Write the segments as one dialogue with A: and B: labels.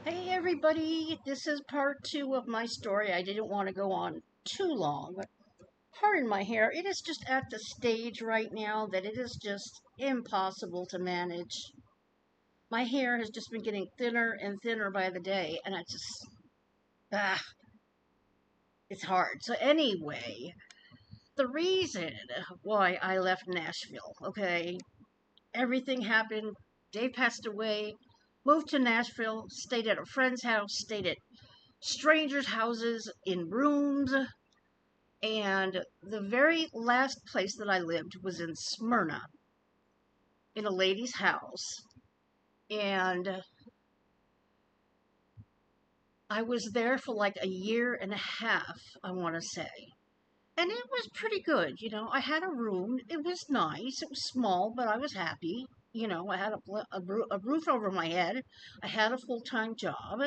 A: Hey everybody, this is part two of my story. I didn't want to go on too long. Pardon my hair, it is just at the stage right now that it is just impossible to manage. My hair has just been getting thinner and thinner by the day, and ah, it's hard. So, anyway, the reason why I left Nashville, okay, everything happened. Dave passed away, moved to Nashville, stayed at a friend's house, stayed at strangers' houses in rooms. And the very last place that I lived was in Smyrna, in a lady's house. And I was there for like a year and a half, I want to say. And it was pretty good. I had a room. It was nice. It was small, but I was happy. I had a roof over my head. I had a full time job.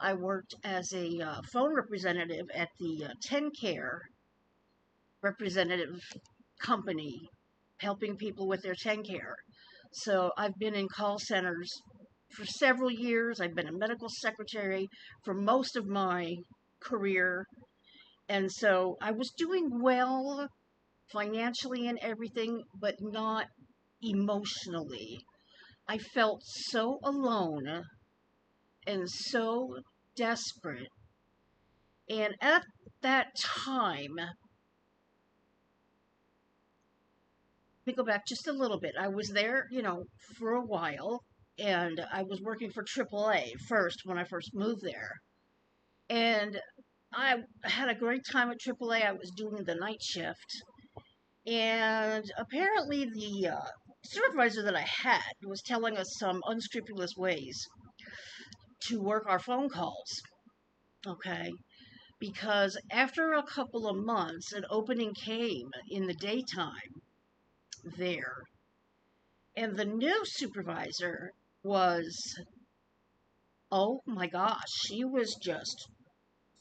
A: I worked as a phone representative at the 10 Care representative company helping people with their 10 care. So I've been in call centers for several years. I've been a medical secretary for most of my career. And so I was doing well financially and everything, but not emotionally. I felt so alone and so desperate. And at that time, me go back just a little bit. I was there, for a while, and I was working for AAA first when I first moved there. And I had a great time at AAA. I was doing the night shift, and apparently the supervisor that I had was telling us some unscrupulous ways to work our phone calls. Okay, because after a couple of months, an opening came in the daytime there. And the new supervisor was, oh my gosh, she was just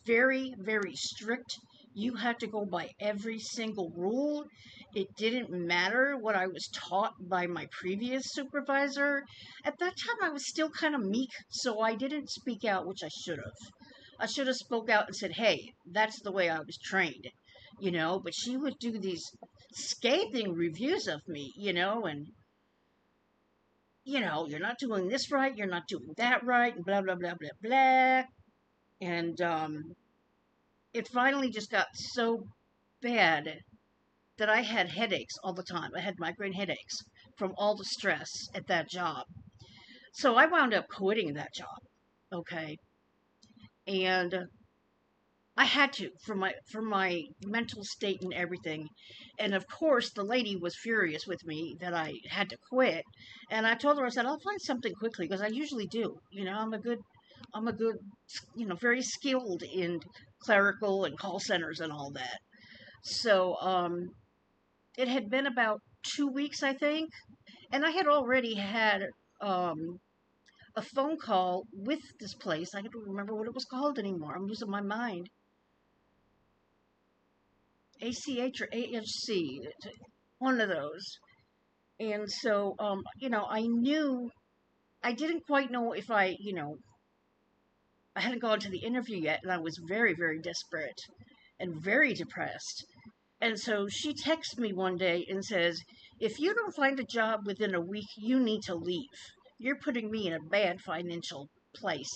A: very, very strict. You had to go by every single rule. It didn't matter what I was taught by my previous supervisor. At that time, I was still kind of meek, so I didn't speak out, which I should have. I should have spoke out and said, "Hey, that's the way I was trained," But she would do these scathing reviews of me, and you're not doing this right, you're not doing that right, and blah, blah, blah, blah, blah. And it finally just got so bad that I had headaches all the time. I had migraine headaches from all the stress at that job. So I wound up quitting that job, okay? And I had to for my mental state and everything. And of course, the lady was furious with me that I had to quit. And I told her, I said, I'll find something quickly because I usually do. I'm a good, very skilled in clerical and call centers and all that. So it had been about 2 weeks, I think, and I had already had um, a phone call with this place. I don't remember what it was called anymore. I'm losing my mind. ACH or AHC, one of those. And so, I knew, I didn't quite know if I hadn't gone to the interview yet, and I was very, very desperate and very depressed. And so she texts me one day and says, "If you don't find a job within a week, you need to leave. You're putting me in a bad financial place."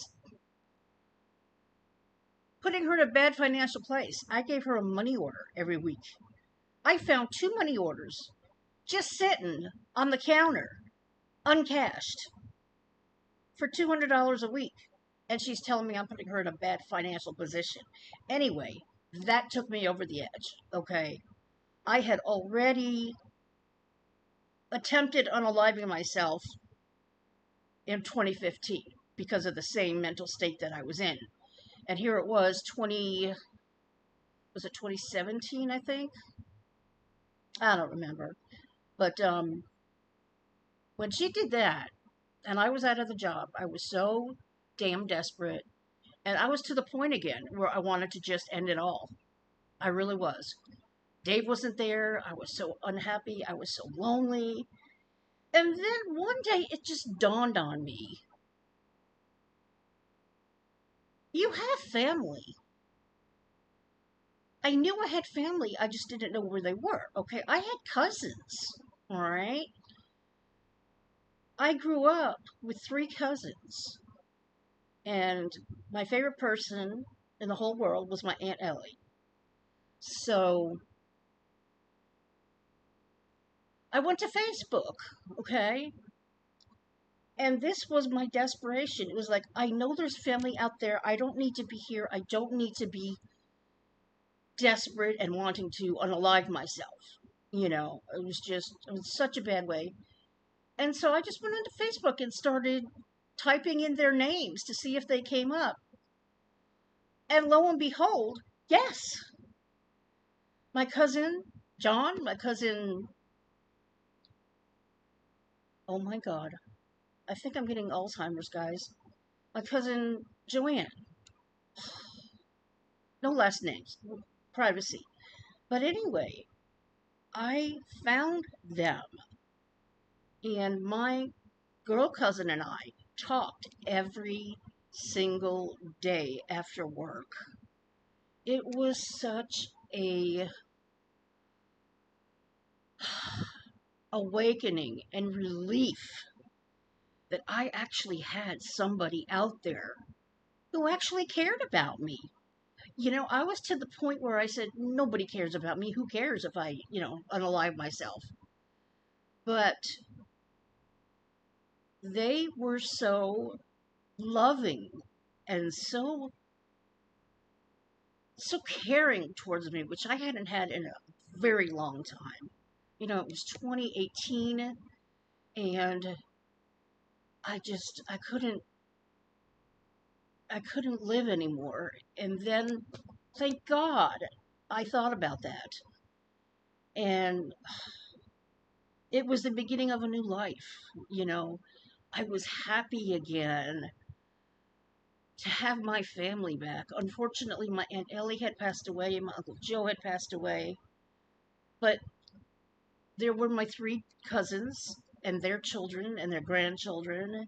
A: Putting her in a bad financial place. I gave her a money order every week. I found two money orders just sitting on the counter, uncashed, for $200 a week. And she's telling me I'm putting her in a bad financial position. Anyway, that took me over the edge, okay? I had already attempted unaliving myself in 2015 because of the same mental state that I was in. And here it was it 2017, I think? I don't remember. But when she did that, and I was out of the job, I was so damn desperate. And I was to the point again where I wanted to just end it all. I really was. Dave wasn't there. I was so unhappy. I was so lonely. And then one day it just dawned on me. you have family. I knew I had family, I just didn't know where they were. Okay, I had cousins. All right, I grew up with three cousins, and my favorite person in the whole world was my Aunt Ellie. So I went to Facebook, okay? And this was my desperation. It was like, I know there's family out there. I don't need to be here. I don't need to be desperate and wanting to unalive myself. It was such a bad way. And so I just went onto Facebook and started typing in their names to see if they came up. And lo and behold, yes, my cousin John, my cousin, oh my God, I think I'm getting Alzheimer's, guys. My cousin Joanne, no last names, privacy. But anyway, I found them, and my girl cousin and I talked every single day after work. It was such a awakening and relief that I actually had somebody out there who actually cared about me. I was to the point where I said, nobody cares about me. Who cares if I, unalive myself? But they were so loving and so caring towards me, which I hadn't had in a very long time. It was 2018, and I couldn't live anymore. And then, thank God, I thought about that. And it was the beginning of a new life. You know, I was happy again to have my family back. Unfortunately, my Aunt Ellie had passed away, and my Uncle Joe had passed away. But there were my three cousins and their children and their grandchildren.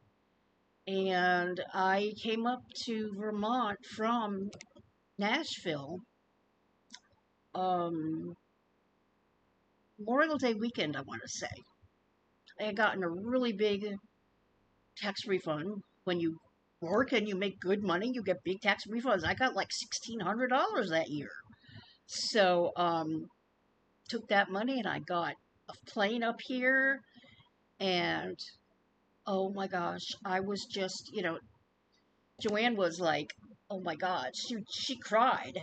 A: And I came up to Vermont from Nashville, um, Memorial Day weekend, I want to say. I had gotten a really big tax refund. When you work and you make good money, you get big tax refunds. I got like $1,600 that year. So, took that money and I got a plane up here. And oh my gosh, I was just, Joanne was like, oh my God, she cried,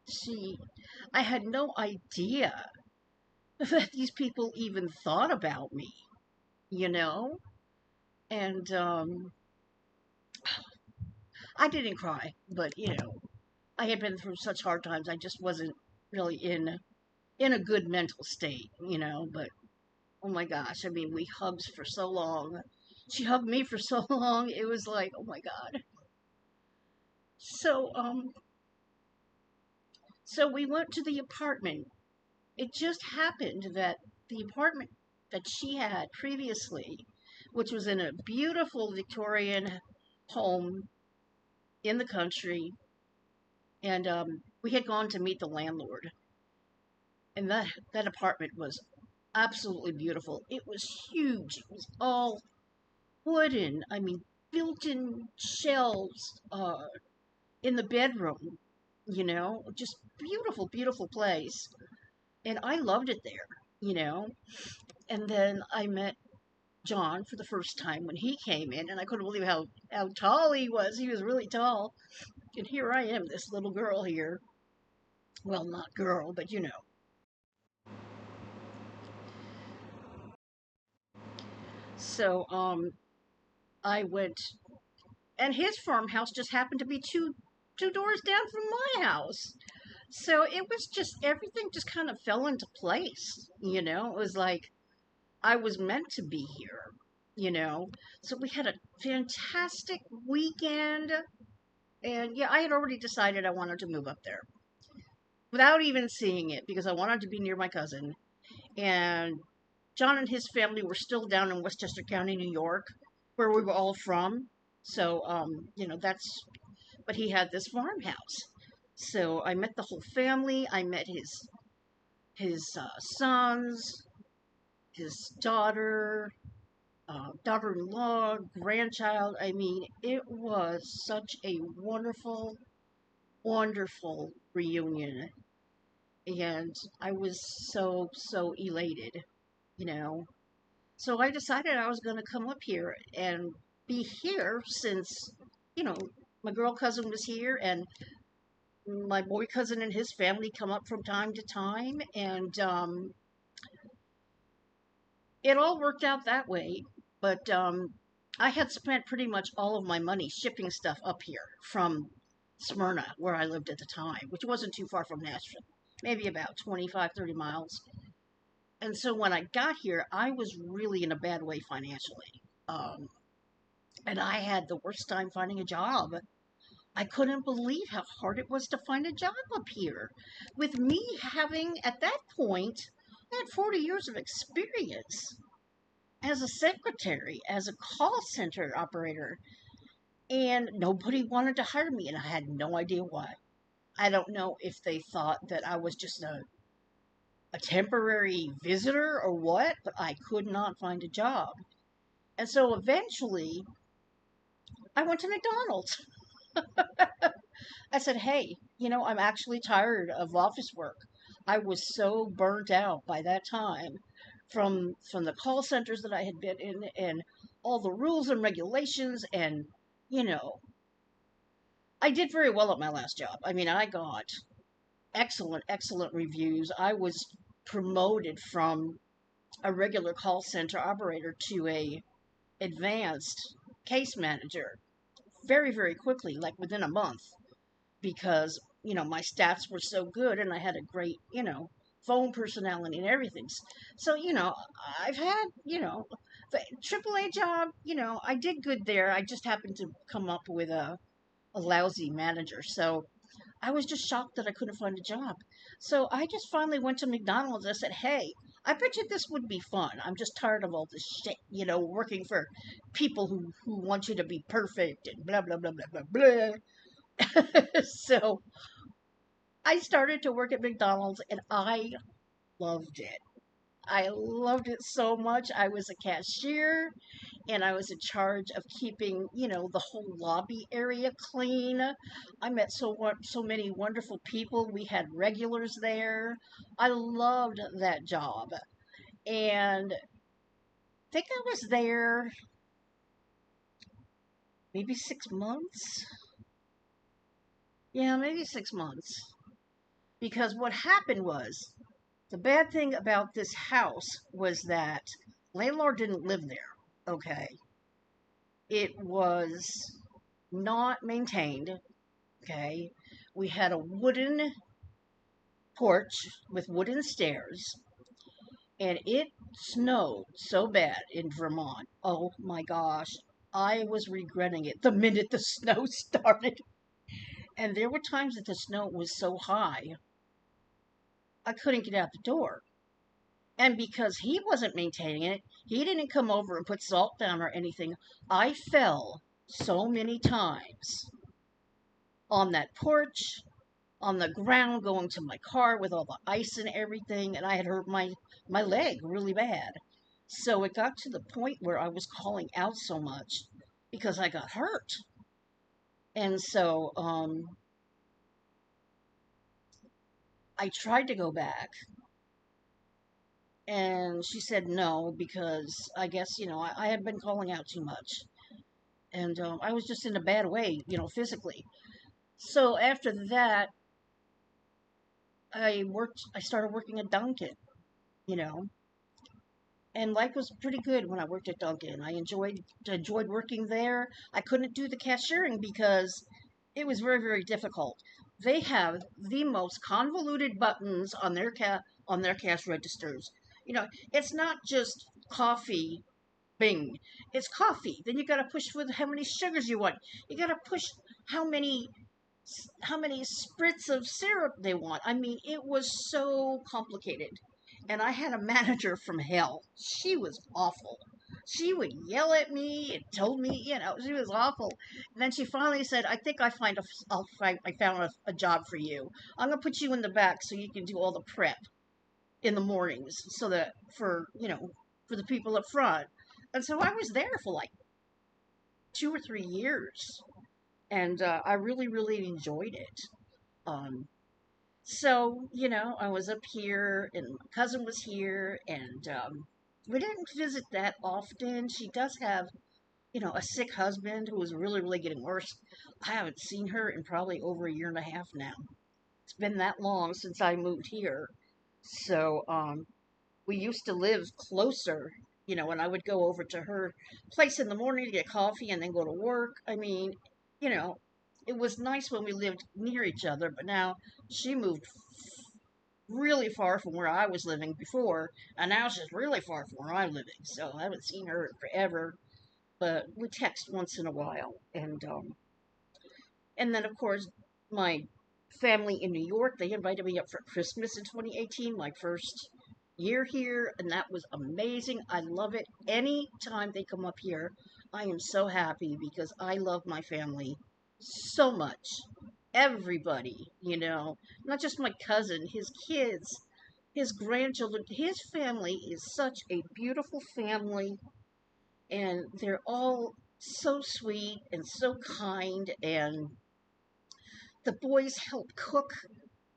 A: she, I had no idea that these people even thought about me, you know? And I didn't cry, but I had been through such hard times. I just wasn't really in a good mental state, but oh my gosh, I mean, we hugged for so long. She hugged me for so long. It was like, oh my God. So so we went to the apartment. It just happened that the apartment that she had previously, which was in a beautiful Victorian home in the country, and we had gone to meet the landlord, and that apartment was absolutely beautiful. It was huge. It was all wooden. I mean, built-in shelves in the bedroom. Just beautiful, beautiful place, and I loved it there. You know, and then I met John for the first time when he came in, and I couldn't believe how tall he was. He was really tall, and here I am, this little girl here. Well, not girl, but So I went, and his farmhouse just happened to be two doors down from my house. So it was just everything just kind of fell into place. It was like I was meant to be here. You know, so we had a fantastic weekend, and yeah, I had already decided I wanted to move up there without even seeing it because I wanted to be near my cousin. And John and his family were still down in Westchester County, New York, where we were all from. So, that's but he had this farmhouse. So I met the whole family. I met his sons, his daughter, daughter-in-law, grandchild. I mean, it was such a wonderful, wonderful reunion, and I was so elated, you know. So I decided I was going to come up here and be here since, you know, my girl cousin was here and my boy cousin and his family come up from time to time, and it all worked out that way. But I had spent pretty much all of my money shipping stuff up here from Smyrna, where I lived at the time, which wasn't too far from Nashville, maybe about 25, 30 miles. And so when I got here, I was really in a bad way financially. Um, and I had the worst time finding a job. I couldn't believe how hard it was to find a job up here. With me having, at that point, I had 40 years of experience as a secretary, as a call center operator, and nobody wanted to hire me, and I had no idea why. I don't know if they thought that I was just a temporary visitor or what, but I could not find a job. And so eventually, I went to McDonald's. I said, hey, I'm actually tired of office work. I was so burnt out by that time from the call centers that I had been in and all the rules and regulations and you know, I did very well at my last job. I mean, I got excellent reviews. I was promoted from a regular call center operator to a advanced case manager very quickly, like within a month, because my stats were so good and I had a great phone personality and everything. So I've had the AAA job. I did good there. I just happened to come up with a lousy manager. So I was just shocked that I couldn't find a job. So I just finally went to McDonald's. I said, hey, I bet you this would be fun. I'm just tired of all this shit, working for people who want you to be perfect and blah, blah, blah, blah, blah, blah. So I started to work at McDonald's and I loved it. I loved it so much. I was a cashier and I was in charge of keeping, the whole lobby area clean. I met so many wonderful people. We had regulars there. I loved that job. And I think I was there maybe 6 months. Yeah, maybe 6 months. Because what happened was the bad thing about this house was that landlord didn't live there. Okay. It was not maintained. Okay. We had a wooden porch with wooden stairs, and it snowed so bad in Vermont. Oh my gosh. I was regretting it the minute the snow started. And there were times that the snow was so high, I couldn't get out the door. And because he wasn't maintaining it, he didn't come over and put salt down or anything. I fell so many times on that porch, on the ground, going to my car with all the ice and everything, and I had hurt my leg really bad. So it got to the point where I was calling out so much because I got hurt. And so I tried to go back, and she said no because I guess I had been calling out too much, and I was just in a bad way, physically. So after that, I started working at Dunkin', you know, and life was pretty good when I worked at Dunkin'. I enjoyed working there. I couldn't do the cashiering because it was very difficult. They have the most convoluted buttons on their cash registers. It's not just coffee, bing. It's coffee. Then you got to push with how many sugars you want. You got to push how many how many spritz of syrup they want. I mean, it was so complicated. And I had a manager from hell. She was awful. She would yell at me and told me, she was awful. And then she finally said, "I think I found a job for you. I'm gonna put you in the back so you can do all the prep in the mornings, so that for the people up front." And so I was there for like 2 or 3 years, and I really, really enjoyed it. Um, so I was up here, and my cousin was here, and we didn't visit that often. She does have a sick husband who is really, really getting worse. I haven't seen her in probably over a year and a half now. It's been that long since I moved here. So, we used to live closer, and I would go over to her place in the morning to get coffee and then go to work. I mean, you know, it was nice when we lived near each other, but now she moved really far from where I was living before, and now she's really far from where I'm living. So I haven't seen her in forever, but we text once in a while. And then, of course, my family in New York, they invited me up for Christmas in 2018, my first year here, and that was amazing. I love it. Anytime they come up here, I am so happy because I love my family so much. Everybody, not just my cousin, his kids, his grandchildren, his family is such a beautiful family, and they're all so sweet and so kind, and the boys help cook,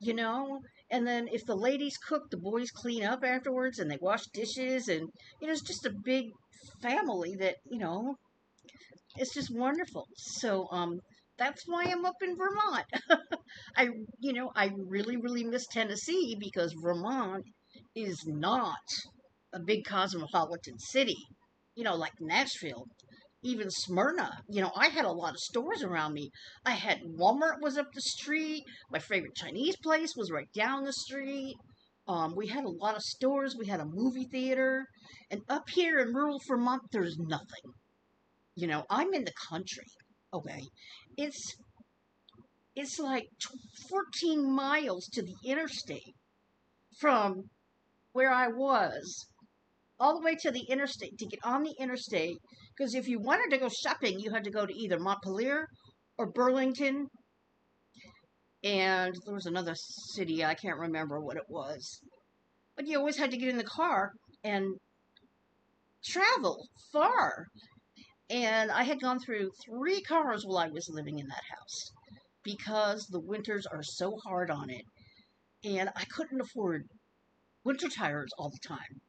A: you know and then if the ladies cook, the boys clean up afterwards, and they wash dishes, and it's just a big family that it's just wonderful. So that's why I'm up in Vermont. I really, really miss Tennessee because Vermont is not a big cosmopolitan city, like Nashville, even Smyrna. I had a lot of stores around me. I had Walmart was up the street. My favorite Chinese place was right down the street. We had a lot of stores. We had a movie theater. And up here in rural Vermont, there's nothing. I'm in the country. Okay, it's it's like 14 miles to the interstate from where I was, all the way to the interstate, to get on the interstate. Because if you wanted to go shopping, you had to go to either Montpelier or Burlington, and there was another city, I can't remember what it was. But you always had to get in the car and travel far. And I had gone through 3 cars while I was living in that house because the winters are so hard on it. And I couldn't afford winter tires all the time.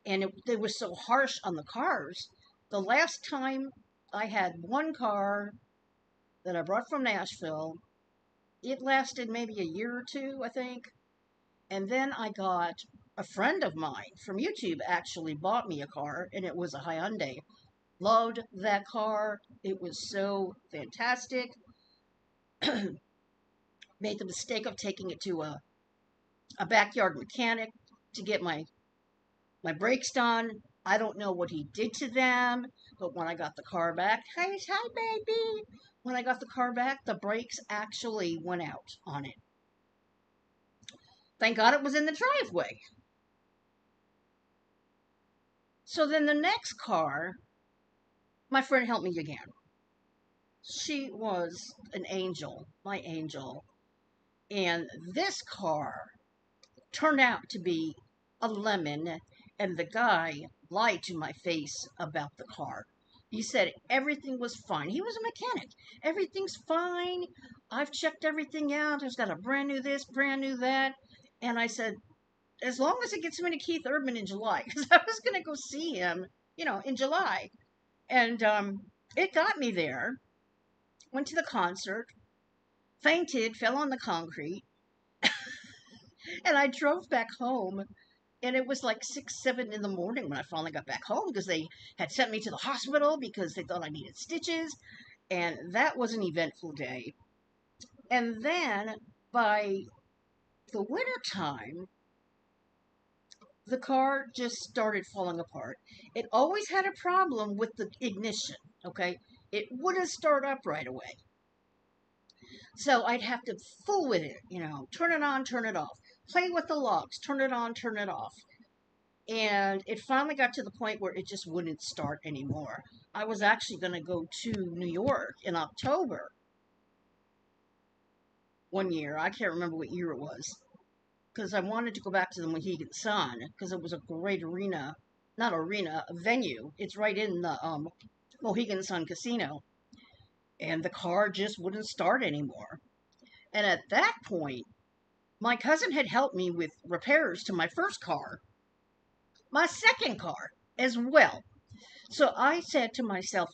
A: And they were so harsh on the cars. The last time I had one car that I brought from Nashville, it lasted maybe a year or two, I think. And then I got a friend of mine from YouTube actually bought me a car, and it was a Hyundai. Loved that car. It was so fantastic. Made the mistake of taking it to a backyard mechanic to get my brakes done. I don't know what he did to them, but when I got the car back, hi, baby. When I got the car back, the brakes actually went out on it. Thank God it was in the driveway. So then the next car, my friend helped me again. She was an angel, my angel. And this car turned out to be a lemon, and the guy lied to my face about the car. He said everything was fine. He was a mechanic. Everything's fine. I've checked everything out. It's got a brand new this, brand new that. And I said, as long as it gets me to Keith Urban in July, because I was going to go see him, in July. And it got me there. Went to the concert, fainted, fell on the concrete, and I drove back home. And it was like 6, 7 in the morning when I finally got back home because they had sent me to the hospital because they thought I needed stitches. And that was an eventful day. And then by the winter time, the car just started falling apart. It always had a problem with the ignition, okay? It wouldn't start up right away. So I'd have to fool with it, turn it on, turn it off. Play with the locks, turn it on, turn it off. And it finally got to the point where it just wouldn't start anymore. I was actually going to go to New York in October one year. I can't remember what year it was, because I wanted to go back to the Mohegan Sun because it was a great arena, not arena, a venue. It's right in the Mohegan Sun Casino, and the car just wouldn't start anymore. And at that point, my cousin had helped me with repairs to my first car, my second car as well. So I said to myself,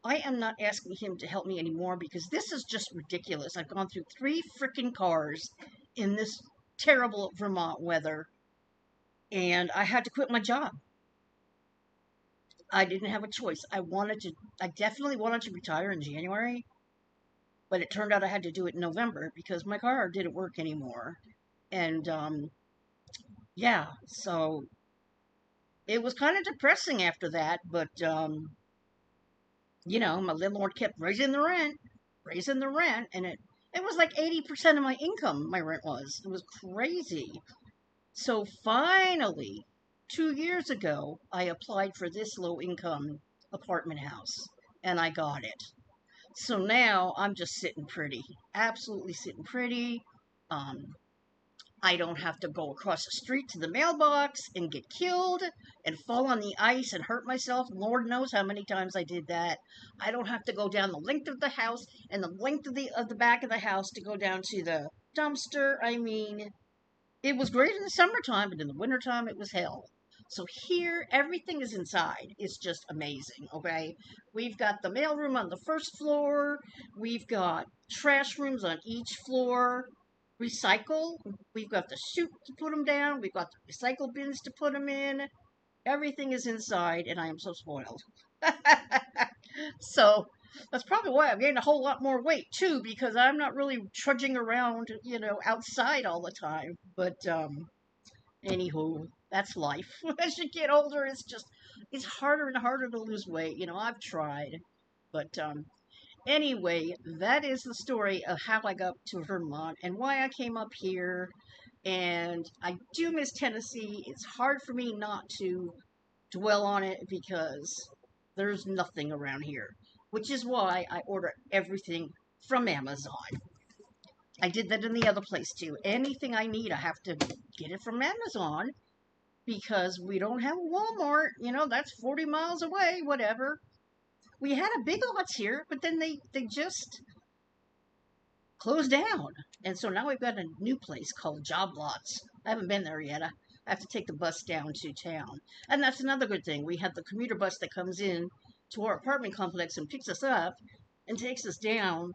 A: I am not asking him to help me anymore because this is just ridiculous. I've gone through three freaking cars in this terrible Vermont weather, and I had to quit my job. I didn't have a choice. I definitely wanted to retire in January, but it turned out I had to do it in November because my car didn't work anymore. And yeah, so it was kind of depressing after that, but my landlord kept raising the rent, and it was like 80% of my income, my rent was. It was crazy. So finally, 2 years ago, I applied for this low income apartment house and I got it. So now I'm just sitting pretty, absolutely sitting pretty. Um, I don't have to go across the street to the mailbox and get killed and fall on the ice and hurt myself. Lord knows how many times I did that. I don't have to go down the length of the house and the length of the back of the house to go down to the dumpster. I mean, it was great in the summertime, but in the wintertime, it was hell. So here, everything is inside. It's just amazing, okay? We've got the mailroom on the first floor. We've got trash rooms on each floor. Recycle. We've got the chute to put them down. We've got the recycle bins to put them in. Everything is inside, and I am so spoiled. So that's probably why I've gained a whole lot more weight too, because I'm not really trudging around, outside all the time. But anywho, that's life. As you get older, it's harder and harder to lose weight. I've tried, but anyway, that is the story of how I got to Vermont and why I came up here. And I do miss Tennessee. It's hard for me not to dwell on it because there's nothing around here, which is why I order everything from Amazon. I did that in the other place too. Anything I need, I have to get it from Amazon because we don't have a Walmart. That's 40 miles away, whatever. We had a Big Lots here, but then they just closed down. And so now we've got a new place called Job Lots. I haven't been there yet. I have to take the bus down to town. And that's another good thing. We have the commuter bus that comes in to our apartment complex and picks us up and takes us down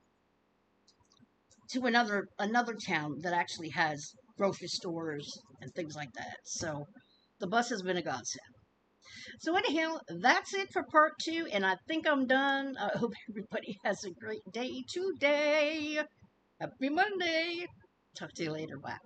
A: to another town that actually has grocery stores and things like that. So the bus has been a godsend. So anyhow, that's it for part 2, and I think I'm done. I hope everybody has a great day today. Happy Monday. Talk to you later. Bye.